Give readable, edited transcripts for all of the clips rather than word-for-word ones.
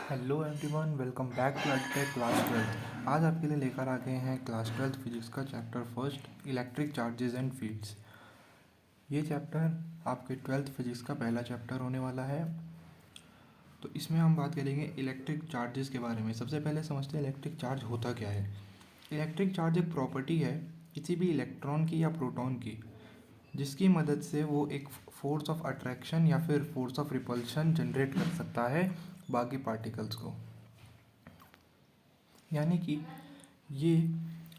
Hello everyone, welcome back to edtech class 12। आज आपके लिए लेकर आ गए हैं क्लास 12 फिजिक्स का chapter first, electric charges and fields. ये चैप्टर आपके 12th फिजिक्स का पहला चैप्टर होने वाला है। तो इसमें हम बात करेंगे इलेक्ट्रिक चार्जेस के बारे में। सबसे पहले समझते हैं इलेक्ट्रिक चार्ज होता क्या है। इलेक्ट्रिक चार्ज एक प्रॉपर्टी है किसी भी इलेक्ट्रॉन की या प्रोटॉन की, जिसकी मदद से वो एक फोर्स ऑफ अट्रैक्शन या फिर फोर्स ऑफ रिपल्शन जनरेट कर सकता है बाकी पार्टिकल्स को। यानी कि ये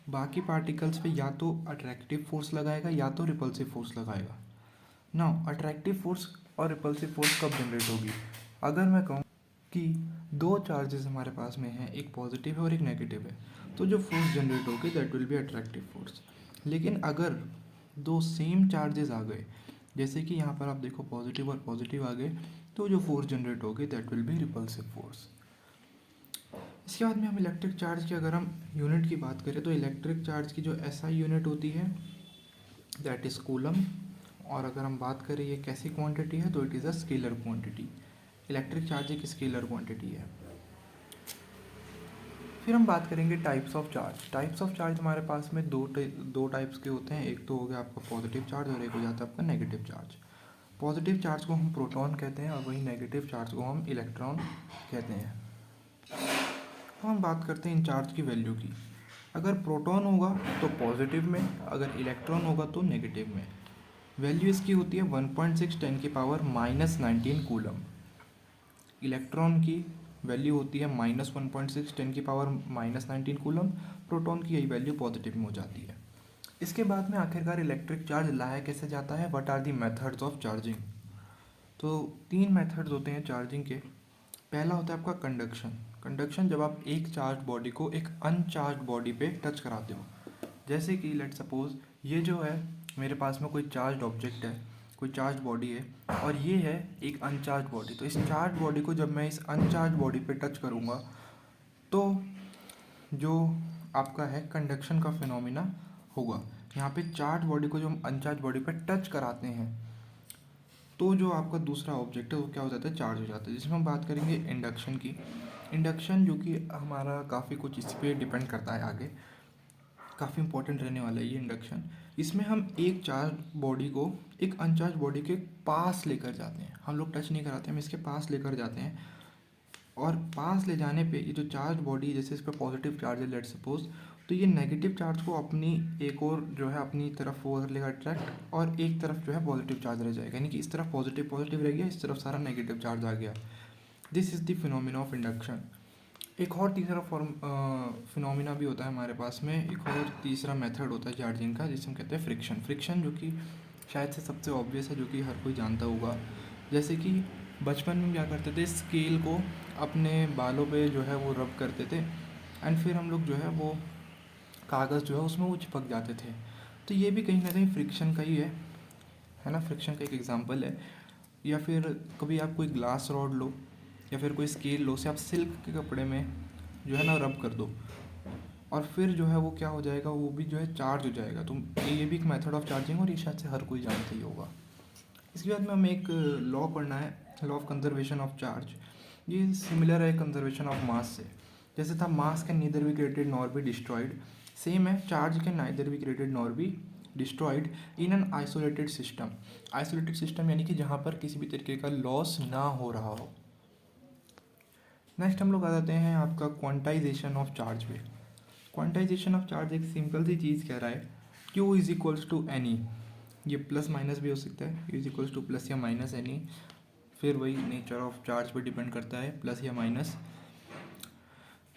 बाकी पार्टिकल्स पे या तो अट्रैक्टिव फोर्स लगाएगा या तो रिपल्सिव फोर्स लगाएगा। नाउ अट्रैक्टिव फोर्स और रिपल्सिव फोर्स कब जनरेट होगी? अगर मैं कहूँ कि दो चार्जेस हमारे पास में हैं, एक पॉजिटिव है और एक नेगेटिव है, तो जो फोर्स जनरेट होगी that will be attractive force. लेकिन अगर दो सेम चार्जेस आ गए, जैसे कि यहाँ पर आप देखो पॉजिटिव और पॉजिटिव आ गए, तो जो फोर्स जनरेट होगी that will be repulsive force. इसके बाद में हम इलेक्ट्रिक चार्ज की अगर हम यूनिट की बात करें तो इलेक्ट्रिक चार्ज की जो एसआई यूनिट होती है दैट इज़ कूलम। और अगर हम बात करें ये कैसी क्वांटिटी है तो it is a scalar quantity. Electric charge एक स्केलर क्वांटिटी है। फिर हम बात करेंगे types of charge. Types of charge हमारे पास में दो टाइप्स के होते हैं। एक तो हो गया आपका पॉजिटिव चार्ज और एक हो जाता है आपका नेगेटिव चार्ज। पॉजिटिव चार्ज को हम प्रोटॉन कहते हैं और वहीं नेगेटिव चार्ज को हम इलेक्ट्रॉन कहते हैं। तो हम बात करते हैं इन चार्ज की वैल्यू की। अगर प्रोटॉन होगा तो पॉजिटिव में, अगर इलेक्ट्रॉन होगा तो नेगेटिव में। वैल्यू इसकी होती है 1.6 10⁻⁻19 कूलम। इलेक्ट्रॉन की वैल्यू होती है -1.6 10⁻⁻19 कूलम। प्रोटॉन की यही वैल्यू पॉजिटिव में हो जाती है। इसके बाद में आखिरकार इलेक्ट्रिक चार्ज लाया कैसे जाता है, what are the methods of charging. तो तीन मेथड्स होते हैं चार्जिंग के। पहला होता है आपका कंडक्शन। कंडक्शन जब आप एक चार्ज बॉडी को एक अनचार्ज बॉडी पे टच कराते हो, जैसे कि लेट सपोज ये जो है मेरे पास में कोई चार्ज ऑब्जेक्ट है, कोई चार्ज बॉडी है, और ये है एक अनचार्ज बॉडी। तो इस चार्ज बॉडी को जब मैं इस अनचार्ज बॉडी पे टच करूँगा तो जो आपका है कंडक्शन का फिनोमिना होगा। यहाँ पे चार्ज बॉडी को जो हम अनचार्ज बॉडी पे टच कराते हैं तो जो आपका दूसरा ऑब्जेक्ट है वो क्या हो जाता है, चार्ज हो जाता है। जिसमें हम बात करेंगे इंडक्शन की। इंडक्शन जो कि हमारा काफ़ी कुछ इस पर डिपेंड करता है, आगे काफ़ी इंपॉर्टेंट रहने वाला है ये इंडक्शन। इसमें हम एक चार्ज बॉडी को एक अनचार्ज बॉडी के पास लेकर जाते हैं। हम लोग टच नहीं कराते, हम इसके पास लेकर जाते हैं। और पास ले जाने पे ये जो चार्ज बॉडी, जैसे इस पर पॉजिटिव चार्ज है लेट सपोज, तो ये नेगेटिव चार्ज को अपनी एक और जो है अपनी तरफ वो कर लेगा अट्रैक्ट, और एक तरफ जो है पॉजिटिव चार्ज रह जाएगा। यानी कि इस तरफ पॉजिटिव पॉजिटिव रह गया, इस तरफ सारा नेगेटिव चार्ज आ गया। This is the phenomena of induction. एक और तीसरा फिनोमिना भी होता है हमारे पास में। एक और तीसरा मेथड होता है चार्जिंग का, जिसे हम कहते हैं फ्रिक्शन। फ्रिक्शन जो कि शायद से सबसे ऑब्वियस है, जो कि हर कोई जानता होगा। जैसे कि बचपन में क्या करते थे, स्केल को अपने बालों पे जो है वो रब करते थे, एंड फिर हम लोग जो है वो कागज़ जो है उसमें वो चिपक जाते थे। तो ये भी कहीं ना कहीं फ्रिक्शन का ही है ना, फ्रिक्शन का एक एग्जांपल है। या फिर कभी आप कोई ग्लास रॉड लो या फिर कोई स्केल लो, से आप सिल्क के कपड़े में जो है ना रब कर दो, और फिर जो है वो क्या हो जाएगा, वो भी जो है चार्ज हो जाएगा। तो ये भी एक मेथड ऑफ चार्जिंग, और ये शायद से हर कोई जानता ही होगा। इसके बाद में हमें एक लॉ पढ़ना है, law of conservation of charge. ये सिमिलर है कंजर्वेशन ऑफ मास से। जैसे था mass can neither be created nor be destroyed, same है charge can neither be created nor be destroyed in an isolated system. Isolated system यानी कि जहाँ पर किसी भी तरीके का लॉस ना हो रहा हो। नेक्स्ट हम लोग आ जाते हैं आपका क्वांटाइजेशन ऑफ चार्ज पे। क्वांटाइजेशन ऑफ चार्ज एक सिंपल सी चीज़ कह रहा है, Q is equals to n e. ये प्लस माइनस भी हो सकता है, Q is equals to plus या माइनस एनी। फिर वही नेचर ऑफ चार्ज पे डिपेंड करता है, प्लस या माइनस।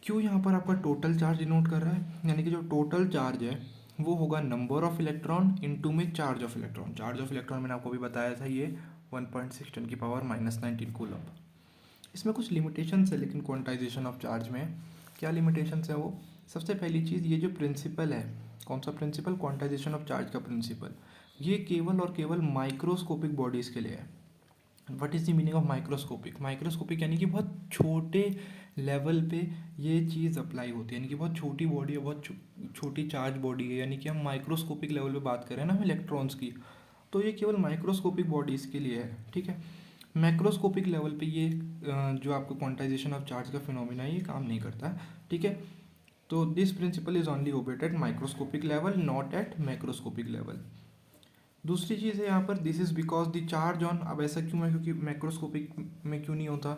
Q यहाँ पर आपका टोटल चार्ज डिनोट कर रहा है, यानी कि जो टोटल चार्ज है वो होगा नंबर ऑफ इलेक्ट्रॉन इनटू में charge of electron. Charge of electron मैंने आपको भी बताया था, ये 1.6 10⁻⁻19 कूलम। इसमें कुछ लिमिटेशंस है लेकिन क्वांटाइजेशन ऑफ चार्ज में। क्या लिमिटेशंस है वो? सबसे पहली चीज़, ये जो प्रिंसिपल है, कौन सा प्रिंसिपल, क्वांटाइजेशन ऑफ चार्ज का प्रिंसिपल, ये केवल और केवल माइक्रोस्कोपिक बॉडीज़ के लिए है। What is the meaning of microscopic? Microscopic यानी कि बहुत छोटे लेवल पे ये चीज़ अप्लाई होती है, यानी कि बहुत छोटी बॉडी है, बहुत छोटी चार्ज बॉडी है, यानी कि हम माइक्रोस्कोपिक लेवल पे बात करें ना हम इलेक्ट्रॉन्स की, तो ये केवल माइक्रोस्कोपिक बॉडीज़ के लिए है, ठीक है। मैक्रोस्कोपिक लेवल पे ये जो आपका क्वांटाइजेशन ऑफ चार्ज का फिनोमिना है ये काम नहीं करता है, ठीक है। तो this principle is only obeyed at microscopic level, not at macroscopic level. दूसरी चीज़ है यहाँ पर, this is because the charge on, अब ऐसा क्यों है, क्योंकि मैक्रोस्कोपिक में क्यों नहीं होता,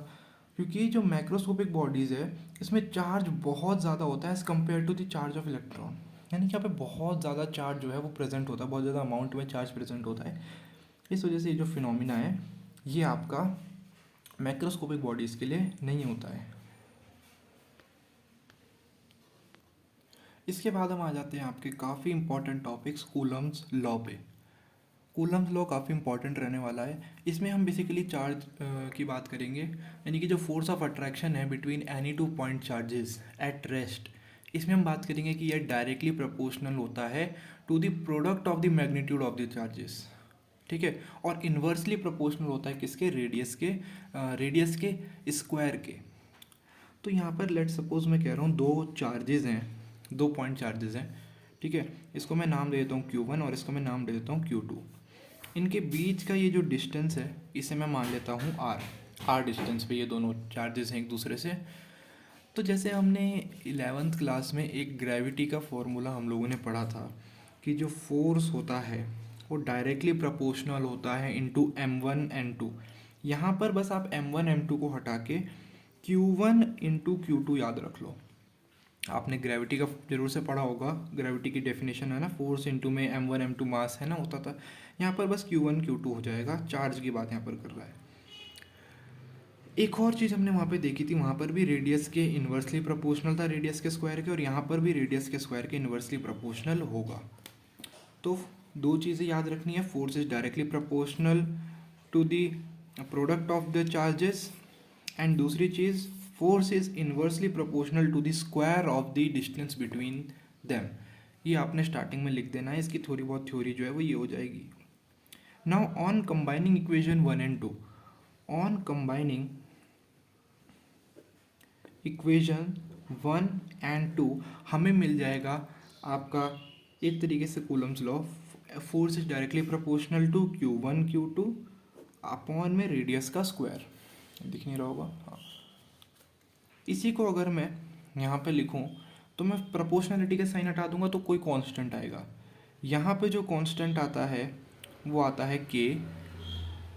क्योंकि जो मैक्रोस्कोपिक बॉडीज़ है इसमें चार्ज बहुत ज़्यादा होता है as compared to the charge of electron. यानी कि यहाँ पे बहुत ज़्यादा चार्ज जो है वो प्रेजेंट होता है, बहुत ज़्यादा अमाउंट में चार्ज प्रेजेंट होता है। इस वजह से ये जो फिनोमिना है ये आपका मैक्रोस्कोपिक बॉडीज़ के लिए नहीं होता है। इसके बाद हम आ जाते हैं आपके काफ़ी इंपॉर्टेंट टॉपिक्स कूलम्स लॉ पे। कूलम्स लॉ काफ़ी इंपॉर्टेंट रहने वाला है। इसमें हम बेसिकली चार्ज की बात करेंगे, यानी कि जो फोर्स ऑफ अट्रैक्शन है between any two point charges at rest, इसमें हम बात करेंगे कि यह डायरेक्टली प्रोपोर्शनल होता है to the product of the magnitude of the charges, ठीक है। और इन्वर्सली प्रोपोर्शनल होता है किसके, रेडियस के स्क्वायर के। तो यहाँ पर लेट सपोज मैं कह रहा हूँ दो चार्जेस हैं, दो पॉइंट चार्जेस हैं, ठीक है। इसको मैं नाम दे देता हूँ Q1 और इसको मैं नाम दे देता हूँ Q2। इनके बीच का ये जो डिस्टेंस है इसे मैं मान लेता हूँ r डिस्टेंस पे ये दोनों चार्जेस हैं एक दूसरे से। तो जैसे हमने 11th क्लास में एक ग्रेविटी का फॉर्मूला हम लोगों ने पढ़ा था कि जो फोर्स होता है वो डायरेक्टली प्रोपोर्शनल होता है इनटू m1 m2। यहाँ पर बस आप m1 m2 को हटा के Q1 इंटू Q2 याद रख लो। आपने ग्रेविटी का जरूर से पढ़ा होगा, ग्रेविटी की डेफिनेशन है ना, फोर्स इंटू में m1 m2 मास है ना होता था। यहाँ पर बस Q1 Q2 हो जाएगा, चार्ज की बात यहाँ पर कर रहा है। एक और चीज़ हमने वहाँ पे देखी थी, वहाँ पर भी रेडियस के इन्वर्सली प्रोपोर्शनल था रेडियस के स्क्वायर के, और यहाँ पर भी रेडियस के स्क्वायर के इन्वर्सली प्रोपोर्शनल होगा। तो दो चीज़ें याद रखनी है, force is directly proportional to the product of the charges, and दूसरी चीज़ force is inversely proportional to the square of the distance between them. ये आपने स्टार्टिंग में लिख देना है, इसकी थोड़ी बहुत थ्योरी जो है वो ये हो जाएगी। Now on combining equation 1 and 2, on combining equation 1 and 2 हमें मिल जाएगा आपका एक तरीके से Coulomb's law, force is directly proportional to Q1 Q2 upon में रेडियस का स्क्वायर, दिख नहीं रहा होगा, हाँ। इसी को अगर मैं यहाँ पे लिखूँ तो मैं प्रोपोर्शनलिटी का साइन हटा दूंगा तो कोई कांस्टेंट आएगा। यहाँ पे जो कांस्टेंट आता है वो आता है K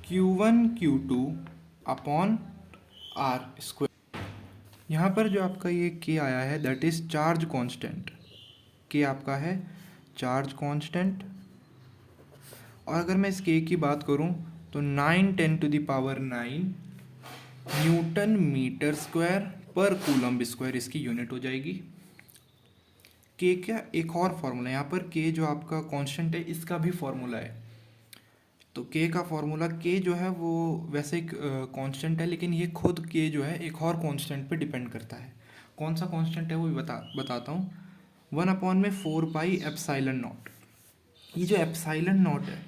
Q1 Q2 upon R square. यहाँ पर जो आपका ये K आया है that is charge constant, K आपका है चार्ज कांस्टेंट। और अगर मैं इस K की बात करूँ तो 9 × 10⁹ न्यूटन मीटर स्क्वायर पर कूलम्ब स्क्वायर इसकी यूनिट हो जाएगी। K का एक और फार्मूला, यहाँ पर K जो आपका कांस्टेंट है इसका भी फार्मूला है। तो K का फार्मूला, K जो है वो वैसे एक कांस्टेंट है, लेकिन ये खुद K जो है एक और कांस्टेंट पे डिपेंड करता है। कौन सा कांस्टेंट है वो भी बताता हूँ। 1/4πε0। ये जो एप्साइलन नॉट है,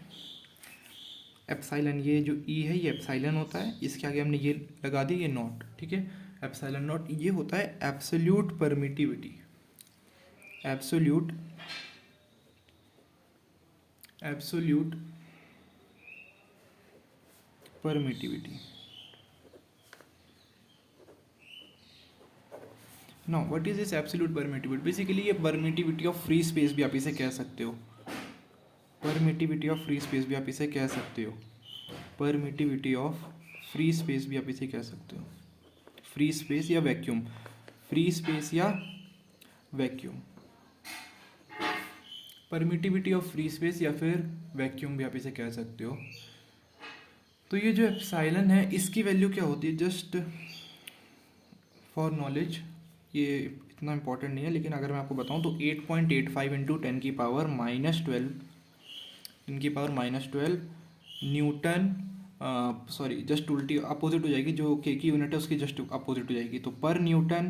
एप्साइलन ये जो E है ये एप्साइलन होता है, इसके आगे हमने ये लगा दी ये नॉट, ठीक है। एप्साइलन नॉट ये होता है absolute permittivity, absolute permittivity. Now what is this absolute permittivity, basically ये परमिटिविटी ऑफ फ्री स्पेस भी आप इसे कह सकते हो, परमिटिविटी ऑफ फ्री स्पेस भी आप इसे कह सकते हो, परमिटिविटी ऑफ फ्री स्पेस भी आप इसे कह सकते हो, फ्री स्पेस या वैक्यूम, फ्री स्पेस या vacuum, permittivity of free space या फिर वैक्यूम भी आप इसे कह सकते हो। तो ये जो एप्साइलन है इसकी वैल्यू क्या होती है, जस्ट फॉर नॉलेज, ये इतना इंपॉर्टेंट नहीं है, लेकिन अगर मैं आपको बताऊं तो 8.85 × 10⁻⁻12 न्यूटन, सॉरी जस्ट उल्टी अपोजिट हो जाएगी, जो के की यूनिट है उसकी जस्ट अपोजिट हो जाएगी, तो पर न्यूटन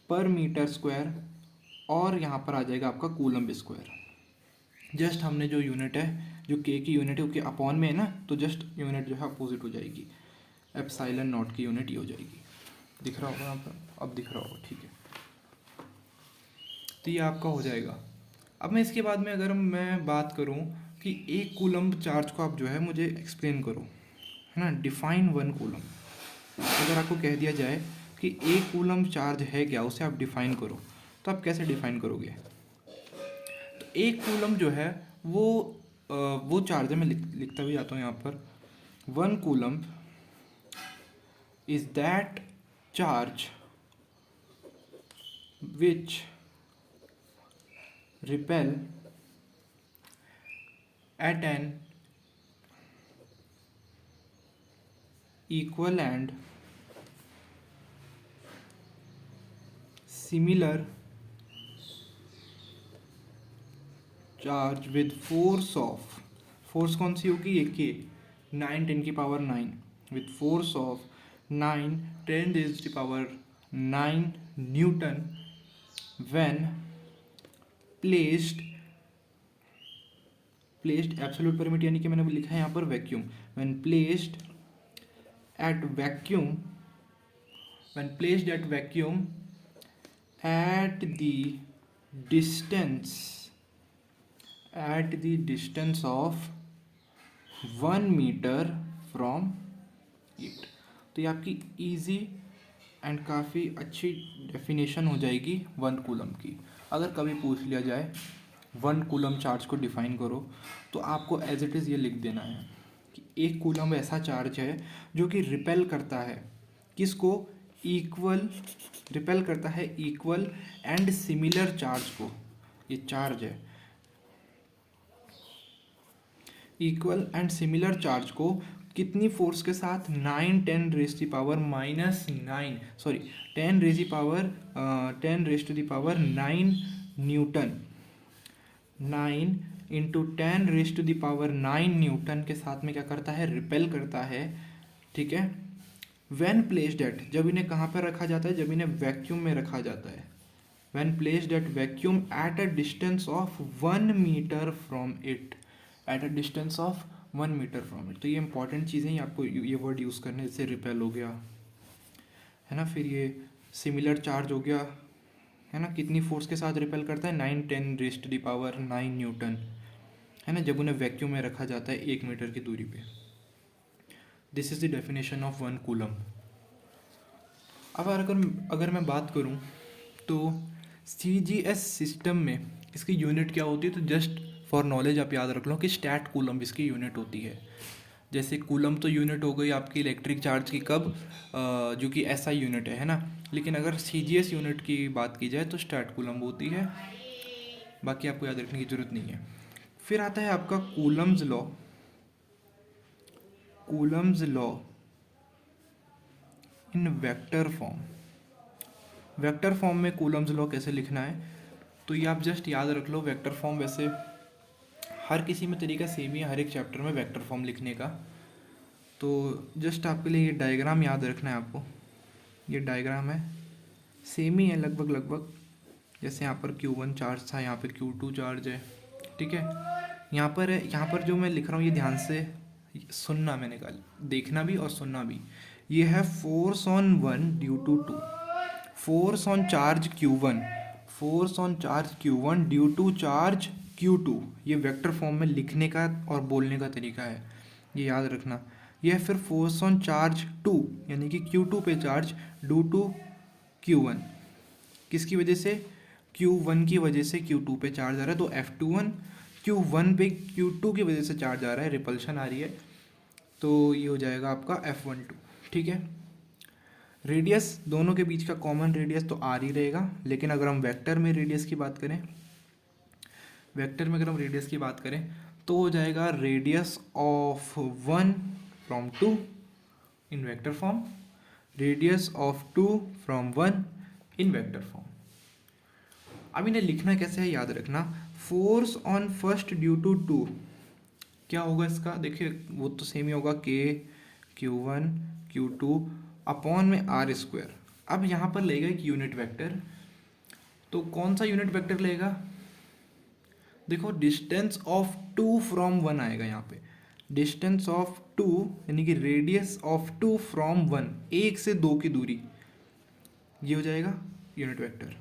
पर मीटर स्क्वायर, और यहाँ पर आ जाएगा आपका कूलम्ब स्क्वायर। जस्ट हमने जो यूनिट है, जो के की यूनिट है उसके अपॉन में है ना, तो जस्ट यूनिट जो है अपोजिट हो जाएगी, एप्साइलन नॉट की यूनिट ये हो जाएगी। दिख रहा होगा यहाँ पर, अब दिख रहा होगा, ठीक है। तो ये आपका हो जाएगा। अब मैं इसके बाद में अगर मैं बात करूँ कि एक कूलम्ब चार्ज को आप जो है मुझे एक्सप्लेन करो, है ना, डिफाइन 1 कूलम। अगर आपको कह दिया जाए कि 1 कूलम चार्ज है क्या, उसे आप डिफाइन करो, तो आप कैसे डिफाइन करोगे? तो 1 कूलम जो है वो चार्ज है, मैं लिखता भी जाता हूँ यहाँ पर। 1 coulomb is that charge which repel at an equal and similar charge with force कौन सी होगी? ये के 9 10 की power 9 with force of 9 10 raised to the power 9 newton when placed absolute permit, यानी कि मैंने लिखा है यहाँ पर vacuum, when placed at vacuum at the distance of 1 metre from it. तो ये आपकी इजी एंड काफ़ी अच्छी डेफिनेशन हो जाएगी 1 कूलम की। अगर कभी पूछ लिया जाए 1 कूलम चार्ज को डिफाइन करो, तो आपको एज इट इज़ ये लिख देना है कि 1 कूलम ऐसा चार्ज है जो कि रिपेल करता है किसको? रिपेल करता है इक्वल एंड सिमिलर चार्ज को। ये चार्ज है, इक्वल एंड सिमिलर चार्ज को कितनी फोर्स के साथ? 9 10 raise to power minus 9 sorry 10 raise to the power 9 newton. 9 into 10 raise to the power 9 newton के साथ में क्या करता है? रिपेल करता है। ठीक है, व्हेन प्लेस्ड एट, जब इन्हें कहाँ पर रखा जाता है? जब इन्हें वैक्यूम में रखा जाता है। When placed at vacuum at a distance of 1 metre from it, at a distance of 1 metre from it. तो ये इंपॉर्टेंट चीज़ें ही आपको ये वर्ड यूज़ करने, जैसे रिपेल हो गया है ना, फिर ये सिमिलर चार्ज हो गया है ना, कितनी फोर्स के साथ रिपेल करता है? 9 10 raise to the power 9 newton, है ना, जब उन्हें वैक्यूम में रखा जाता है 1 मीटर की दूरी पे। This is the definition of 1 coulomb. अब अगर मैं बात करूं तो CGS सिस्टम में इसकी यूनिट क्या होती है? तो जस्ट फॉर नॉलेज आप याद रख लो कि स्टैट कूलम इसकी यूनिट होती है। जैसे कूलम तो यूनिट हो गई आपकी इलेक्ट्रिक चार्ज की, कब जो कि SI यूनिट है ना, लेकिन अगर CGS यूनिट की बात की जाए तो स्टैट कूलम होती है। बाकी आपको याद रखने की ज़रूरत नहीं है। फिर आता है आपका Coulomb's law in vector form में कूलम्स लॉ कैसे लिखना है? तो ये आप जस्ट याद रख लो। वेक्टर फॉर्म वैसे हर किसी में तरीका सेम ही है, हर एक चैप्टर में वेक्टर फॉर्म लिखने का। तो जस्ट आपके लिए ये डायग्राम याद रखना है आपको। ये डायग्राम है, सेम ही है लगभग। जैसे यहाँ पर Q1 चार्ज था, यहाँ पे Q2 चार्ज है। ठीक है, यहाँ पर जो मैं लिख रहा हूँ ये ध्यान से सुनना, मैंने कहा देखना भी और सुनना भी। ये है force on 1 due to 2, force on charge Q1 due to charge Q2। ये वेक्टर फॉर्म में लिखने का और बोलने का तरीका है, ये याद रखना। यह है फिर फोर्स ऑन चार्ज 2, यानी कि Q2 पे चार्ज ड्यू टू Q1, किसकी वजह से? Q1 की वजह से Q2 पे चार्ज आ रहा है, तो F21 Q1 पे Q2 की वजह से चार्ज आ रहा है, रिपल्शन आ रही है, तो ये हो जाएगा आपका F12। ठीक है, रेडियस दोनों के बीच का कॉमन रेडियस तो R ही रहेगा, लेकिन अगर हम वेक्टर में रेडियस की बात करें, तो हो जाएगा radius of 1 from 2 in vector form, radius of 2 from 1 in vector form. अब इन्हें लिखना कैसे है याद रखना। Force on first due to 2 क्या होगा इसका? देखिए वो तो सेम ही होगा, Q1 Q2 अपॉन में R²। अब यहाँ पर लेगा एक यूनिट वेक्टर, तो कौन सा यूनिट वेक्टर लेगा? देखो डिस्टेंस ऑफ 2 फ्रॉम 1 आएगा यहाँ पे, डिस्टेंस ऑफ 2 यानी कि रेडियस ऑफ 2 फ्रॉम 1, 1 से 2 की दूरी, ये हो जाएगा यूनिट वेक्टर।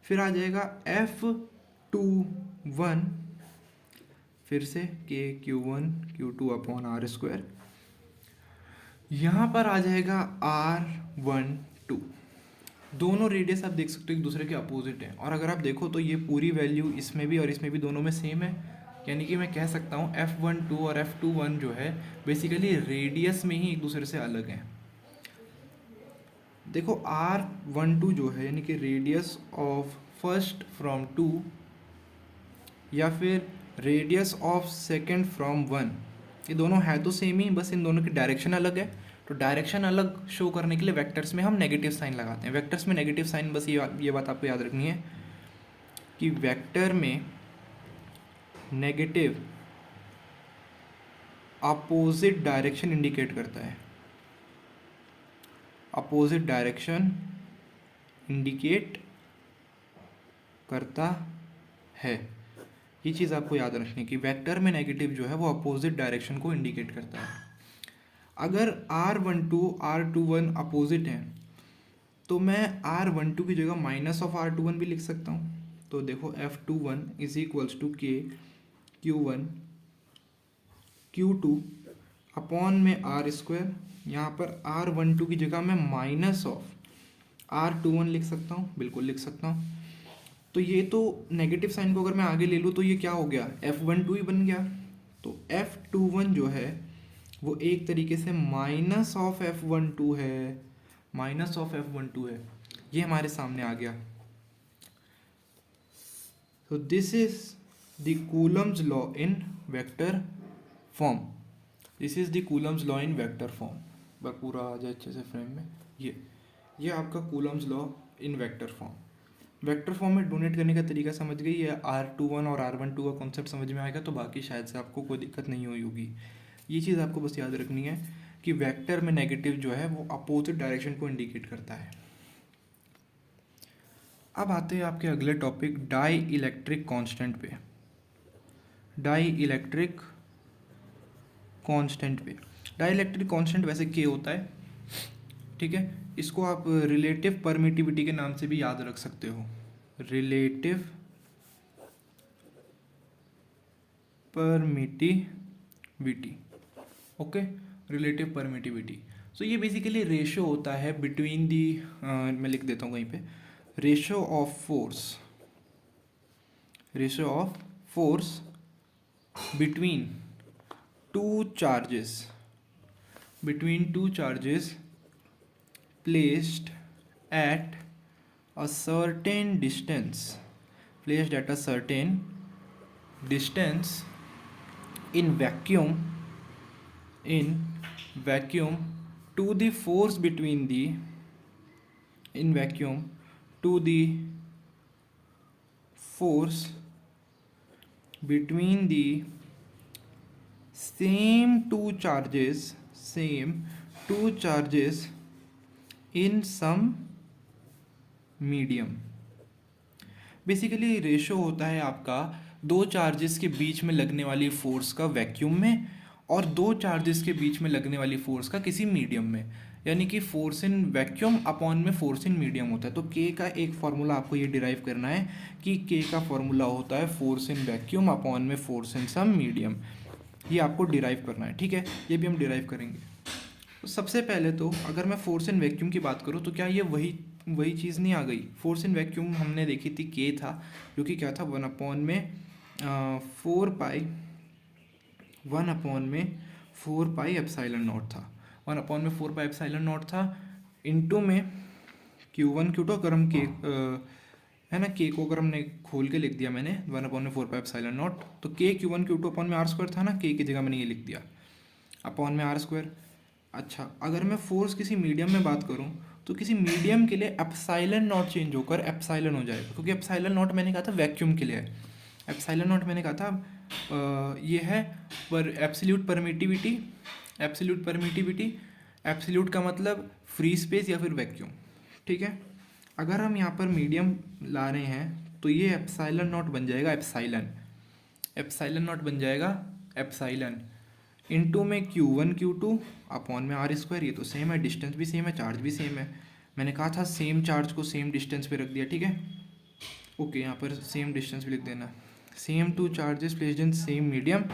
फिर आ जाएगा F21, फिर से Q1 Q2 अपॉन R²। यहाँ पर आ जाएगा R12। दोनों रेडियस आप देख सकते हो एक दूसरे के अपोजिट हैं, और अगर आप देखो तो ये पूरी वैल्यू इसमें भी और इसमें भी दोनों में सेम है। यानी कि मैं कह सकता हूँ F12 और F21 जो है बेसिकली रेडियस में ही एक दूसरे से अलग हैं। देखो R12 जो है यानी कि रेडियस ऑफ फर्स्ट फ्रॉम 2 या फिर रेडियस ऑफ सेकंड फ्रॉम 1, ये दोनों है तो सेम ही, बस इन दोनों की डायरेक्शन अलग है। तो डायरेक्शन अलग शो करने के लिए वेक्टर्स में हम नेगेटिव साइन लगाते हैं। वेक्टर्स में नेगेटिव साइन, बस ये बात आपको याद रखनी है कि वेक्टर में नेगेटिव अपोजिट डायरेक्शन इंडिकेट करता है, अपोजिट डायरेक्शन इंडिकेट करता है। ये चीज़ आपको याद रखनी है कि वेक्टर में नेगेटिव जो है वो अपोजिट डायरेक्शन को इंडिकेट करता है। अगर R12 R21 अपोजिट हैं तो मैं R12 की जगह माइनस ऑफ R21 भी लिख सकता हूँ। तो देखो F21 is equals to K Q1 Q2 upon में R स्क्वायर। यहाँ पर R12 की जगह मैं माइनस ऑफ R21 लिख सकता हूँ, बिल्कुल लिख सकता हूँ। तो ये तो नेगेटिव साइन को अगर मैं आगे ले लूँ तो ये क्या हो गया, F12 ही बन गया। तो F21 जो है वो एक तरीके से माइनस ऑफ F12 है, माइनस ऑफ F12 है। ये हमारे सामने आ गया। तो this is the Coulomb's law in vector form, this is the Coulomb's law in vector form. पूरा आ जाए अच्छे से फ्रेम में। ये आपका Coulomb's law in vector form. Vector form में डोनेट करने का तरीका समझ गई है, R21 और R12 का कॉन्सेप्ट समझ में आएगा तो बाकी शायद से आपको कोई दिक्कत नहीं हुई होगी। ये चीज़ आपको बस याद रखनी है कि वेक्टर में नेगेटिव जो है वो अपोजिट डायरेक्शन को इंडिकेट करता है। अब आते हैं आपके अगले टॉपिक डाई इलेक्ट्रिक कांस्टेंट पे। डाई इलेक्ट्रिक कांस्टेंट पे, डाई इलेक्ट्रिक कांस्टेंट वैसे के होता है, ठीक है। इसको आप रिलेटिव परमिटिविटी के नाम से भी याद रख सकते हो, relative permittivity, okay, relative permittivity. So ये बेसिकली रेशो होता है बिटवीन दी, मैं लिख देता हूँ कहीं पे, ratio of force, ratio of force between two charges, between two charges placed at a certain distance, placed at a certain distance in vacuum, in vacuum to the force between the, in vacuum to the force between the same two charges, same two charges in some medium. Basically ratio होता है आपका दो charges के बीच में लगने वाली force का vacuum में और दो चार्जेस के बीच में लगने वाली फोर्स का किसी मीडियम में, यानी कि फोर्स इन वैक्यूम अपॉन में फोर्स इन मीडियम होता है। तो के का एक फार्मूला आपको ये डिराइव करना है कि के का फार्मूला होता है फोर्स इन वैक्यूम अपॉन में फोर्स इन सम मीडियम। ये आपको डिराइव करना है, ठीक है, ये भी हम डिराइव करेंगे। तो सबसे पहले तो अगर मैं फोर्स इन वैक्यूम की बात करूँ तो क्या ये वही चीज़ नहीं आ गई। फोर्स इन वैक्यूम हमने देखी थी के था, जो कि क्या था 1/4 में 4 पाई एप्सिलॉन नॉट था, 1/4 में 4 पाई एप्सिलॉन नॉट था, इनटू में Q1 Q2 अगर हम के है ना, के को अगर हमने खोल के लिख दिया मैंने 1/4 में 4 पाई एप्सिलॉन नॉट, तो के Q1 Q2 अपॉन में R² था ना, के की जगह मैंने ये लिख दिया अपॉन में R²। अच्छा, अगर मैं फोर्स किसी मीडियम में बात करूं तो किसी मीडियम के लिए एप्सिलॉन नॉट चेंज होकर एप्सिलॉन हो जाएगा, क्योंकि एप्सिलॉन नॉट मैंने कहा था वैक्यूम के लिए है, एप्सिलॉन नॉट मैंने कहा था ये है पर absolute permittivity, absolute permittivity, absolute का मतलब फ्री स्पेस या फिर वैक्यूम, ठीक है। अगर हम यहाँ पर मीडियम ला रहे हैं तो ये एप्सिलॉन नॉट बन जाएगा एप्सिलॉन, एप्सिलॉन नॉट बन जाएगा एप्सिलॉन, इनटू में Q1 Q2 अपॉन में R²। ये तो सेम है, डिस्टेंस भी सेम है, चार्ज भी सेम है। मैंने कहा था सेम चार्ज को सेम डिस्टेंस पे रख दिया, ठीक है, ओके। यहाँ पर सेम डिस्टेंस भी लिख देना, same two charges placed in same medium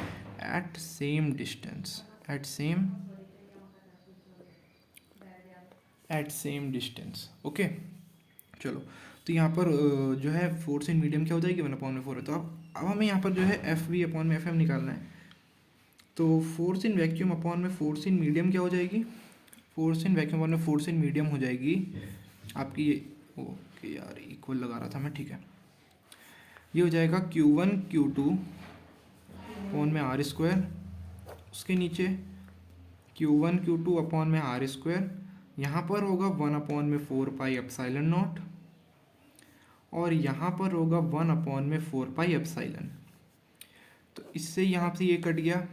at same distance, at same at same distance. Okay, चलो, तो यहाँ पर जो है फोर्स इन मीडियम क्या हो जाएगी, 1/4 है। तो अब हमें यहाँ पर जो है एफ वी अपॉन में एफ एम निकालना है। तो फोर्स इन वैक्यूम अपॉन में फोर्स इन मीडियम क्या हो जाएगी, फोर्स इन वैक्यूम अपॉन में फोर्स इन मीडियम हो जाएगी आपकी ये, ओके यार इक्वल लगा रहा था मैं, ठीक है, ये हो जाएगा Q1 Q2 अपॉन में आर स्क्वायर, उसके नीचे Q1 Q2 अपॉन में आर स्क्वायर, यहाँ पर होगा 1/4 पाई एप्सिलॉन नॉट, और यहाँ पर होगा 1/4 पाई एप्सिलॉन। तो इससे यहाँ से ये कट गया,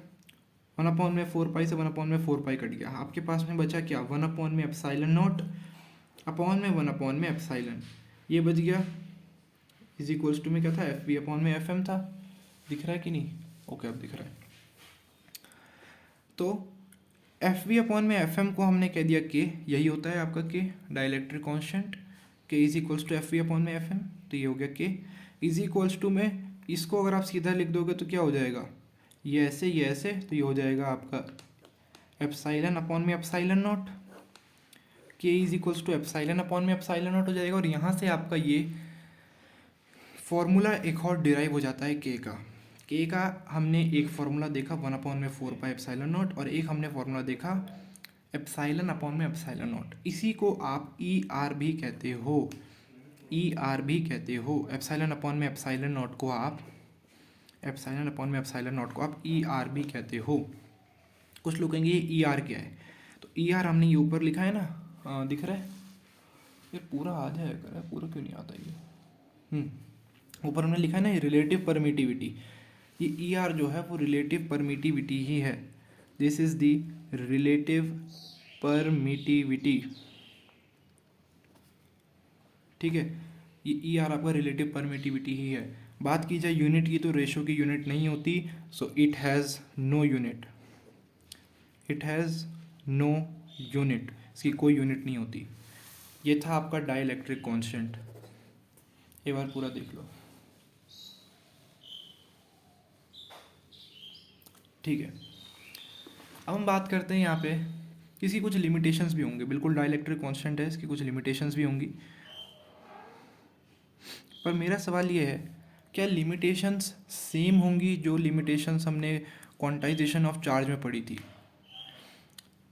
1/4 पाई से 1/4 पाई कट गया, आपके पास में बचा क्या, 1/एप्सिलॉन नॉट अपॉन में 1/एप्सिलॉन, ये बच गया, इज इक्वल्स टू में क्या था, एफ बी अपॉन में एफ एम था। दिख रहा है कि नहीं, ओके अब दिख रहा है। तो एफ बी अपॉन में एफ एम को हमने कह दिया के, यही होता है आपका K, dielectric constant, K is equals to F B upon में एफ एम, तो ये हो गया के इज इक्वल्स टू में, इसको अगर आप सीधा लिख दोगे तो क्या हो जाएगा, ये ऐसे, तो ये हो जाएगा आपका एप्सिलॉन अपॉन में epsilon naught, K is equals to epsilon upon में एप्सिलॉन नॉट हो जाएगा। और यहाँ से आपका ये फॉर्मूला एक और डिराइव हो जाता है के का हमने एक फार्मूला देखा 1/4 पाई एप्सिलॉन नॉट, और एक हमने फार्मूला देखा एप्सिलॉन अपॉन में एप्सिलॉन नॉट, इसी को आप ई आर भी कहते हो, ई आर भी कहते हो, एप्सिलॉन अपॉन में एप्सिलॉन नॉट को आप, एप्सिलॉन अपॉन में एप्सिलॉन नॉट को आप ई आर भी कहते हो। कुछ लोग कहेंगे ये ई आर क्या है, तो ई आर हमने ये ऊपर लिखा है ना, दिख रहा है, ये पूरा आ जाएगा, पूरा क्यों नहीं आता ये, ऊपर हमने लिखा है ना रिलेटिव परमिटिविटी, ये ई आर जो है वो रिलेटिव परमिटिविटी ही है, this is the relative permittivity, ठीक है, ये ई आर आपका रिलेटिव परमिटिविटी ही है। बात की जाए यूनिट की, तो रेशो की यूनिट नहीं होती, so it has no unit, it has no unit, इसकी कोई यूनिट नहीं होती। ये था आपका डाइलेक्ट्रिक कांस्टेंट, एक बार पूरा देख लो, ठीक है। अब हम बात करते हैं यहाँ पे, इसकी कुछ लिमिटेशंस भी होंगे, बिल्कुल डाइलेक्ट्रिक कांस्टेंट है, इसकी कुछ लिमिटेशंस भी होंगी, पर मेरा सवाल ये है क्या लिमिटेशंस सेम होंगी जो लिमिटेशंस हमने क्वांटाइजेशन ऑफ चार्ज में पढ़ी थी,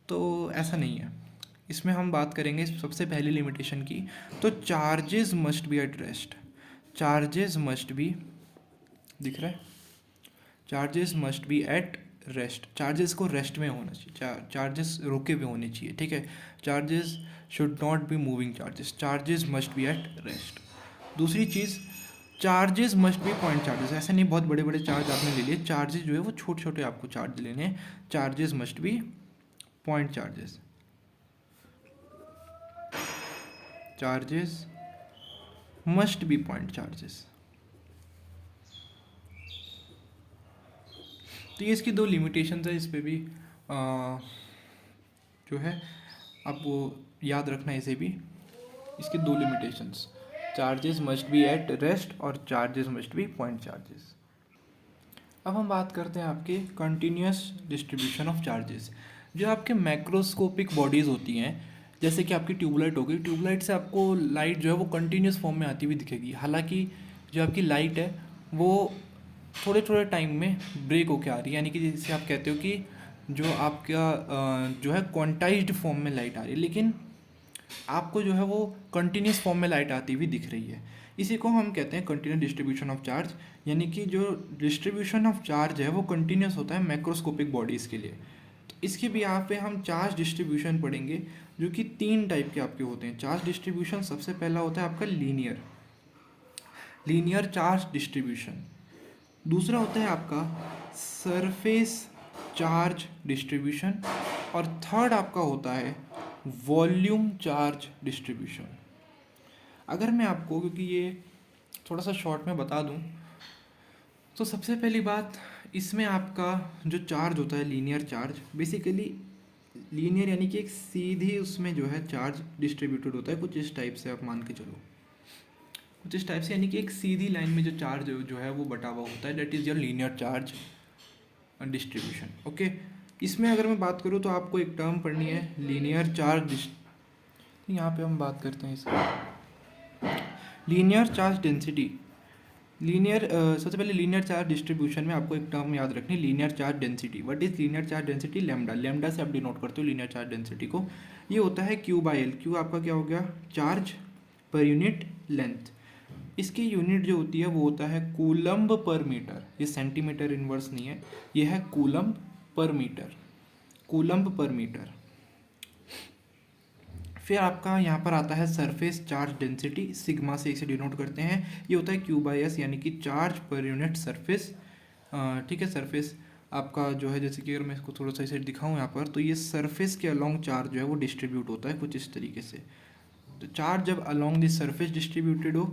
तो ऐसा नहीं है। इसमें हम बात करेंगे सबसे पहली लिमिटेशन की, तो charges must be at rest, charges must B, दिख रहा है, charges must be at rest, charges को रेस्ट में होना चाहिए, चार्जेस रुके हुए होने चाहिए, ठीक है, charges should not be moving charges, charges must be at rest. दूसरी चीज़, charges must be point charges, ऐसा नहीं बहुत बड़े बड़े चार्ज आपने ले लिए, चार्जेस जो है वो छोटे छोटे आपको चार्ज लेने हैं, charges must be point charges, charges must be point charges. तो ये इसकी दो लिमिटेशंस है, इस पे भी जो है आपको याद रखना है, इसे भी, इसके दो limitations, charges must be at rest और charges must be point charges. अब हम बात करते हैं आपके कंटिन्यूस डिस्ट्रीब्यूशन ऑफ चार्जेस। जो आपके मैक्रोस्कोपिक बॉडीज़ होती हैं, जैसे कि आपकी ट्यूबलाइट होगी, ट्यूबलाइट से आपको लाइट जो है वो कंटिन्यूस फॉर्म में आती हुई दिखेगी, हालांकि जो आपकी लाइट है वो थोड़े थोड़े टाइम में ब्रेक होके आ रही है, यानी कि जैसे आप कहते हो कि जो आपका जो है क्वांटाइज्ड फॉर्म में लाइट आ रही है, लेकिन आपको जो है वो कंटिन्यूस फॉर्म में लाइट आती हुई दिख रही है। इसी को हम कहते हैं कंटिन्यूस डिस्ट्रीब्यूशन ऑफ चार्ज, यानी कि जो डिस्ट्रीब्यूशन ऑफ चार्ज है वो कंटिन्यूस होता है मैक्रोस्कोपिक बॉडीज़ के लिए। तो इसके भी यहाँ पे हम चार्ज डिस्ट्रीब्यूशन पढ़ेंगे, जो कि 3 टाइप के आपके होते हैं चार्ज डिस्ट्रीब्यूशन। सबसे पहला होता है आपका लीनियर, लीनियर चार्ज डिस्ट्रीब्यूशन। दूसरा होता है आपका सरफेस चार्ज डिस्ट्रीब्यूशन, और थर्ड आपका होता है वॉल्यूम चार्ज डिस्ट्रीब्यूशन। अगर मैं आपको, क्योंकि ये थोड़ा सा शॉर्ट में बता दूं, तो सबसे पहली बात, इसमें आपका जो चार्ज होता है लीनियर चार्ज, बेसिकली लीनियर यानी कि एक सीधी उसमें जो है चार्ज डिस्ट्रीब्यूटेड होता है, कुछ इस टाइप से आप मान के चलो, कुछ इस टाइप से, यानी कि एक सीधी लाइन में जो चार्ज जो है वो बटा हुआ होता है, that is your linear charge distribution. Okay, इसमें अगर मैं बात करूँ तो आपको एक टर्म पढ़नी है, तो यहाँ पे हम बात करते हैं इसका लीनियर चार्ज डेंसिटी। लीनियर सबसे पहले लीनियर चार्ज डिस्ट्रीब्यूशन में आपको एक टर्म याद रखनी, linear charge density. What is linear charge density? Lambda. Lambda से आप डिनोट करते हो लीनियर चार्ज डेंसिटी को। ये होता है क्यू बाई एल। क्यू आपका क्या हो गया? Charge per unit length. इसकी यूनिट जो होती है वो होता है कूलम्ब पर मीटर। ये सेंटीमीटर इनवर्स नहीं है, ये है कूलम्ब पर मीटर। कूलम्ब पर मीटर। फिर आपका यहाँ पर आता है सरफेस चार्ज डेंसिटी, सिग्मा से इसे डिनोट करते हैं। ये होता है क्यू बाई एस, यानी कि चार्ज पर यूनिट सरफेस। ठीक है, सरफेस आपका जो है, जैसे कि अगर मैं इसको थोड़ा सा इसे दिखाऊं यहाँ पर, तो ये सरफेस के अलोंग चार्ज जो है वो डिस्ट्रीब्यूट होता है कुछ इस तरीके से। तो चार्ज जब अलोंग द सरफेस डिस्ट्रीब्यूटेड हो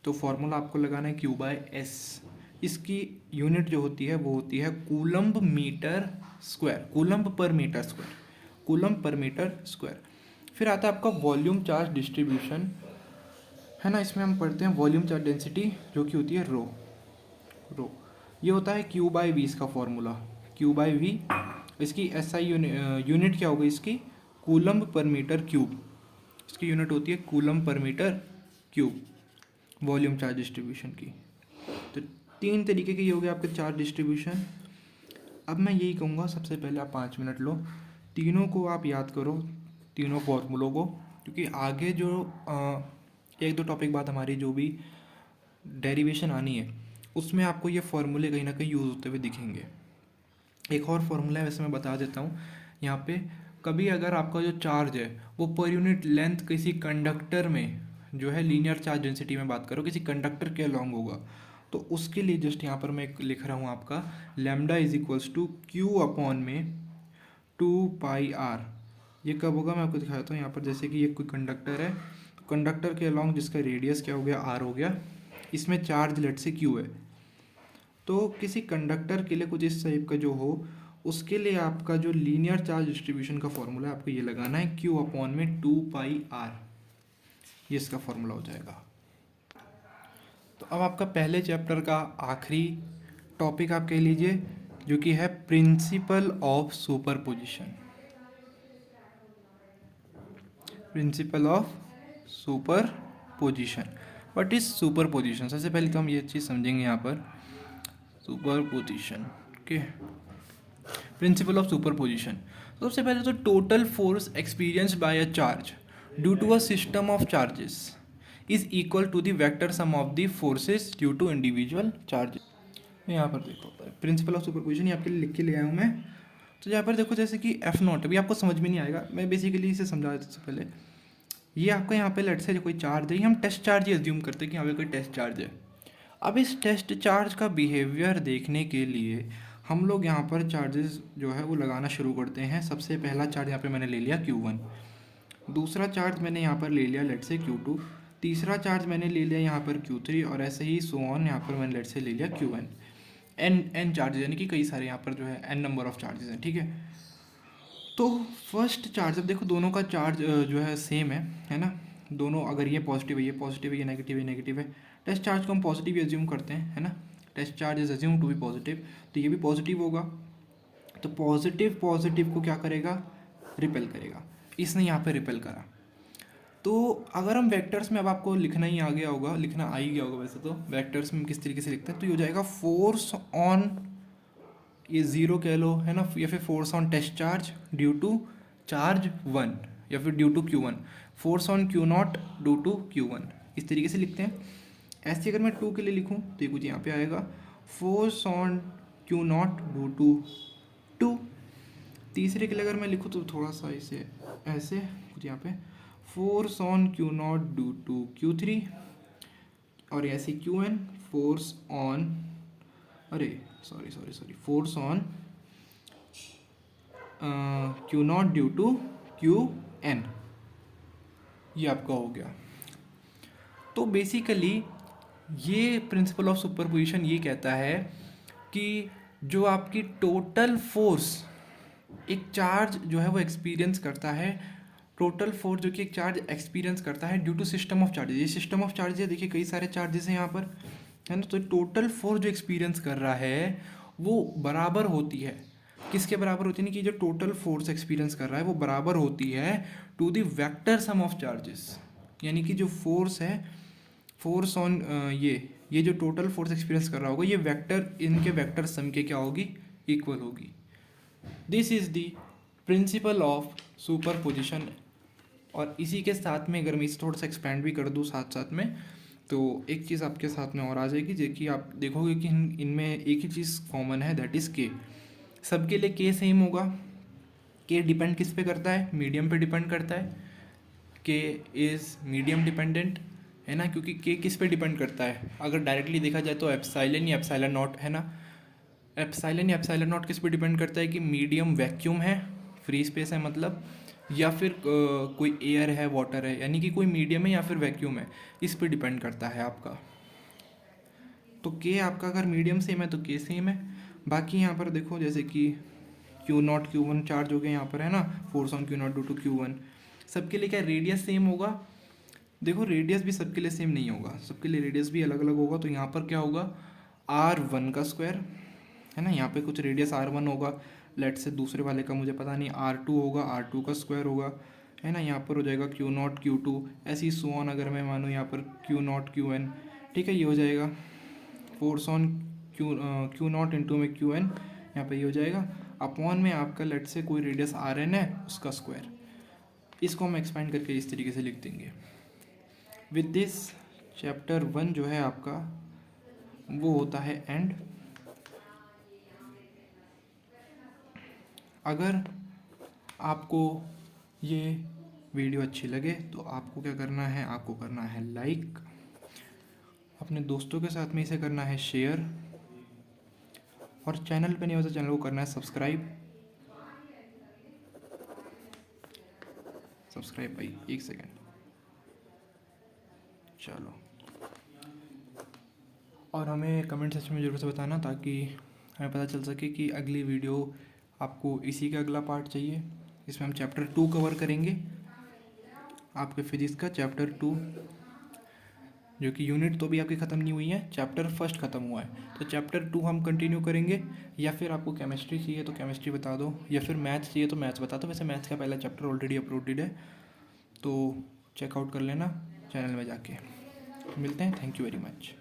तो फॉर्मूला आपको लगाना है क्यू बाई एस। इसकी यूनिट जो होती है वो होती है कूलम्ब मीटर स्क्वायर, कूलम्ब पर मीटर स्क्वायर, कूलम्ब पर मीटर स्क्वायर। फिर आता है आपका वॉल्यूम चार्ज डिस्ट्रीब्यूशन, है ना। इसमें हम पढ़ते हैं वॉल्यूम चार्ज डेंसिटी जो कि होती है रो। रो ये होता है क्यू बाई वी, इसका फॉर्मूला क्यू बाई वी। इसकी एस आई यूनिट क्या होगी इसकी? कूलम्ब पर मीटर क्यूब। इसकी यूनिट होती है कूलम्ब पर metre cube volume charge distribution की। तो 3 तरीके के ये हो गए आपके चार्ज डिस्ट्रीब्यूशन। अब मैं यही कहूँगा, सबसे पहले आप 5 मिनट लो, तीनों को आप याद करो, तीनों फॉर्मूलों को, क्योंकि आगे जो 1-2 टॉपिक बाद हमारी जो भी डेरिवेशन आनी है उसमें आपको ये फॉर्मूले कहीं ना कहीं यूज़ होते हुए दिखेंगे। एक और फॉर्मूला है, वैसे मैं बता देता हूँ यहाँ पे। कभी अगर आपका जो चार्ज है वो पर यूनिट लेंथ किसी कंडक्टर में जो है लीनियर चार्ज डेंसिटी में बात करो, किसी कंडक्टर के अलॉन्ग होगा, तो उसके लिए जस्ट यहाँ पर मैं लिख रहा हूँ आपका lambda is equals to Q upon में 2πr। ये कब होगा मैं आपको दिखाता हूँ यहाँ पर। जैसे कि ये कोई कंडक्टर है, कंडक्टर के अलॉन्ग जिसका रेडियस क्या हो गया? r हो गया। इसमें चार्ज लेट से q है। तो किसी कंडक्टर के लिए कुछ इस टाइप का जो हो, उसके लिए आपका जो लीनियर चार्ज डिस्ट्रीब्यूशन का फॉर्मूला है आपको ये लगाना है q अपॉन में 2πr। ये इसका फॉर्मूला हो जाएगा। तो अब आपका पहले चैप्टर का आखिरी टॉपिक आप कह लीजिए, जो कि है principle of superposition. Principle of superposition. What is superposition? सबसे पहले तो हम ये चीज़ समझेंगे यहाँ पर, superposition. Okay, principle of superposition. सबसे पहले तो total force experienced by a charge due to a system of charges is equal to the vector sum of the forces due to individual charges. यहाँ पर देखो प्रिंसिपल ऑफ सुपरपोजिशन, ये आपके लिए लिख के ले आया हूँ मैं। तो यहाँ पर देखो, जैसे कि एफ नॉट, अभी आपको समझ में नहीं आएगा, मैं बेसिकली इसे समझा देता हूँ पहले। ये आपका यहाँ पे लेट से कोई चार्ज है, हम टेस्ट चार्ज ही एज्यूम करते हैं कि यहाँ पे कोई टेस्ट चार्ज है। अब इस टेस्ट चार्ज का बिहेवियर देखने के लिए हम लोग यहाँ पर चार्जेस जो है वो लगाना शुरू करते हैं। सबसे पहला चार्ज यहाँ पे मैंने ले लिया Q1, दूसरा चार्ज मैंने यहाँ पर ले लिया लेट से Q2, तीसरा चार्ज मैंने ले लिया यहाँ पर Q3, और ऐसे ही सो ऑन यहाँ पर मैंने लेट से ले लिया Q1। n चार्जेस, यानी कि कई सारे यहाँ पर जो है n नंबर ऑफ चार्जेस हैं, ठीक है। तो फर्स्ट चार्ज, अब देखो दोनों का चार्ज जो है सेम है ना। दोनों, अगर ये पॉजिटिव है, ये पॉजिटिव है, ये नेगेटिव है, नेगेटिव है। टेस्ट चार्ज को हम पॉजिटिव एज्यूम करते हैं, है ना। Test charge is assume to be positive, तो ये भी पॉजिटिव होगा। तो पॉजिटिव पॉजिटिव को क्या करेगा? रिपेल करेगा। इसने यहाँ पे रिपेल करा। तो अगर हम वेक्टर्स में, अब आपको लिखना ही आ गया होगा, लिखना आ ही गया होगा वैसे तो, वेक्टर्स में किस तरीके से लिखते हैं, तो ये हो जाएगा फोर्स ऑन, ये 0 कह लो, है ना, या फिर force on test charge due to charge 1, या फिर due to Q1, force on Q0 due to Q1, इस तरीके से लिखते हैं। ऐसे अगर मैं 2 के लिए लिखूं तो ये कुछ यहाँ पे आएगा, force on Q0 due to 2। तीसरे के लिए अगर मैं लिखूं तो थोड़ा सा इसे ऐसे कुछ यहाँ पे, force on Q0 due to Q3, और ऐसे Qn, फोर्स ऑन, अरे sorry force on Q0 due to Qn। ये आपका हो गया। तो बेसिकली ये प्रिंसिपल ऑफ सुपरपोजिशन ये कहता है कि जो आपकी टोटल फोर्स एक चार्ज जो है वो एक्सपीरियंस करता है, टोटल फोर्स जो कि एक चार्ज एक्सपीरियंस करता है due to system of charges, ये सिस्टम ऑफ चार्जेस देखिए कई सारे चार्जेस हैं यहाँ पर, है ना। तो टोटल फोर्स जो एक्सपीरियंस कर रहा है वो बराबर होती है किसके बराबर होती है, नहीं कि जो टोटल फोर्स एक्सपीरियंस कर रहा है वो बराबर होती है to the vector sum of charges, यानी कि जो फोर्स है, फोर्स ऑन ये जो टोटल फोर्स एक्सपीरियंस कर रहा होगा ये वेक्टर, इनके वेक्टर सम के क्या होगी, इक्वल होगी। This is the principal of superposition. और इसी के साथ में अगर मैं इसे थोड़ा सा एक्सपेंड भी कर दूँ साथ साथ में, तो एक चीज़ आपके साथ में और आ जाएगी, जो कि आप देखोगे कि इनमें एक ही चीज़ कॉमन है, दैट इज़ के। सबके लिए के सेम होगा। के डिपेंड किस पे करता है, मीडियम पे डिपेंड करता है। के इज़ मीडियम डिपेंडेंट, है ना, क्योंकि के किस पे डिपेंड करता है, अगर डायरेक्टली देखा जाए तो एप्सिलॉन या एप्सिलॉन नॉट, है ना। एप्सिलॉन या एप्सिलॉन नॉट किस पे डिपेंड करता है कि मीडियम वैक्यूम है, फ्री स्पेस है मतलब, या फिर कोई एयर है, वाटर है, यानी कि कोई मीडियम है या फिर वैक्यूम है, इस पे डिपेंड करता है आपका। तो के आपका अगर मीडियम सेम है तो के सेम है। बाकी यहाँ पर देखो जैसे कि Q0 Q1 चार्ज हो गया यहाँ पर, है ना, force on Q0 due to Q1। सबके लिए क्या रेडियस सेम होगा, देखो रेडियस भी सबके लिए सेम नहीं होगा, सबके लिए रेडियस भी अलग अलग होगा। तो यहाँ पर क्या होगा, R1 का स्क्वायर, है ना, यहाँ पे कुछ रेडियस R1 होगा, लेट से दूसरे वाले का मुझे पता नहीं, R2 होगा, R2 का स्क्वायर होगा, है ना। यहाँ पर हो जाएगा Q0 Q2, ऐसी सो ऑन, अगर मैं मानूँ यहाँ पर Q0 Qn, ठीक है, ये हो जाएगा फोर्स ऑन Q0 इंटू में Qn, यहाँ पे ये हो जाएगा अपॉन में आपका लेट से कोई रेडियस Rn है उसका स्क्वायर। इसको हम एक्सपेंड करके इस तरीके से लिख देंगे। विद दिस चैप्टर 1 जो है आपका वो होता है एंड। अगर आपको ये वीडियो अच्छी लगे तो आपको क्या करना है, आपको करना है लाइक, अपने दोस्तों के साथ में इसे करना है शेयर, और चैनल पे नहीं हो तो चैनल को करना है सब्सक्राइब। सब्सक्राइब भाई, एक सेकेंड, चलो। और हमें कमेंट सेक्शन में ज़रूर से बताना ताकि हमें पता चल सके कि अगली वीडियो आपको इसी का अगला पार्ट चाहिए। इसमें हम चैप्टर 2 कवर करेंगे, आपके फिजिक्स का चैप्टर 2, जो कि यूनिट तो भी आपकी ख़त्म नहीं हुई है, चैप्टर फर्स्ट ख़त्म हुआ है। तो चैप्टर 2 हम कंटिन्यू करेंगे, या फिर आपको केमिस्ट्री चाहिए तो केमिस्ट्री बता दो, या फिर मैथ्स चाहिए तो मैथ्स बता दो। वैसे मैथ्स का पहला चैप्टर ऑलरेडी अपलोडेड है, तो चेकआउट कर लेना चैनल में जाके। मिलते हैं, थैंक यू वेरी मच।